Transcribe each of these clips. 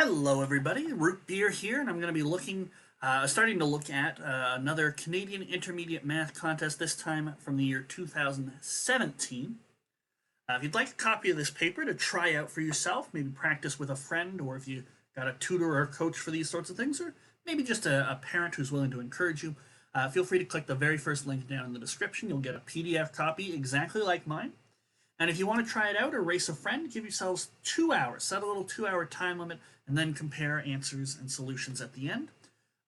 Hello, everybody. Root Beer here, and I'm going to be starting to look at another Canadian Intermediate Math contest. This time from the year 2017. If you'd like a copy of this paper to try out for yourself, maybe practice with a friend, or if you got a tutor or a coach for these sorts of things, or maybe just a parent who's willing to encourage you, feel free to click the very first link down in the description. You'll get a PDF copy exactly like mine. And if you want to try it out or race a friend, give yourselves 2 hours. Set a little 2 hour time limit and then compare answers and solutions at the end.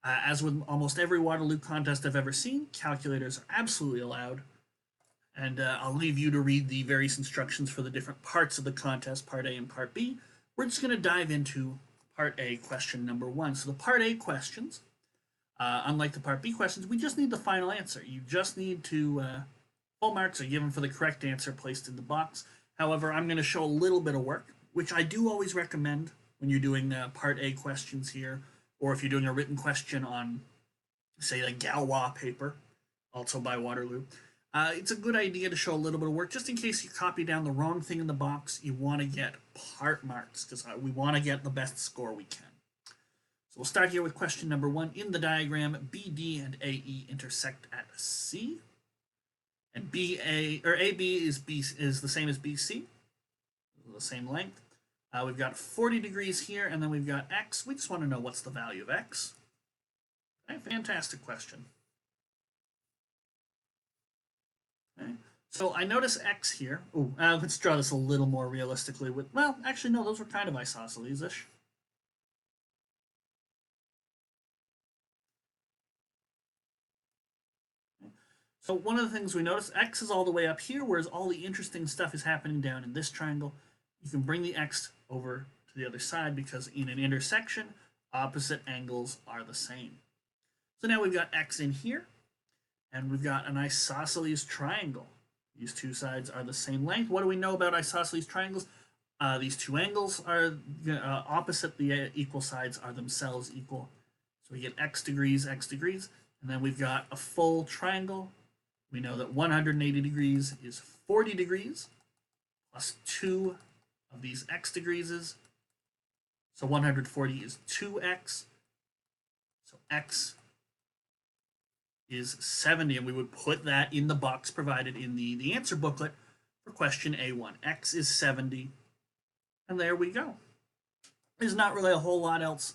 As with almost every Waterloo contest I've ever seen, calculators are absolutely allowed. And I'll leave you to read the various instructions for the different parts of the contest, Part A and Part B. We're just going to dive into Part A, question number 1. So the Part A questions, unlike the Part B questions, we just need the final answer. You just need to full marks are given for the correct answer placed in the box. However, I'm going to show a little bit of work, which I do always recommend when you're doing Part A questions here, or if you're doing a written question on, say, the Galois paper, also by Waterloo. It's a good idea to show a little bit of work, just in case you copy down the wrong thing in the box. You want to get part marks, because we want to get the best score we can. So we'll start here with question number 1. In the diagram, BD and AE intersect at C. And AB is the same as BC, the same length. We've got 40 degrees here, and then we've got X. We just want to know what's the value of X. Okay, fantastic question. Okay, so I notice X here. Ooh, let's draw this a little more realistically. Well, actually, no, those were kind of isosceles-ish. So one of the things we notice, X is all the way up here, whereas all the interesting stuff is happening down in this triangle. You can bring the X over to the other side because in an intersection, opposite angles are the same. So now we've got X in here, and we've got an isosceles triangle. These two sides are the same length. What do we know about isosceles triangles? These two angles are opposite, the equal sides are themselves equal. So we get x degrees, and then we've got a full triangle. We know that 180 degrees is 40 degrees, plus 2 of these x degrees is. So 140 is 2x. So x is 70, and we would put that in the box provided in the answer booklet for question A1. X is 70, and there we go. There's not really a whole lot else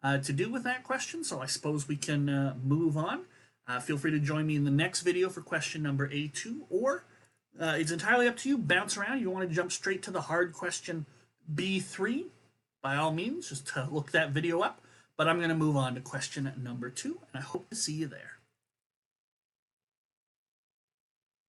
to do with that question, so I suppose we can move on. Feel free to join me in the next video for question number A2, or it's entirely up to you. Bounce around. You want to jump straight to the hard question B3, by all means, just to look that video up. But I'm going to move on to question number 2, and I hope to see you there.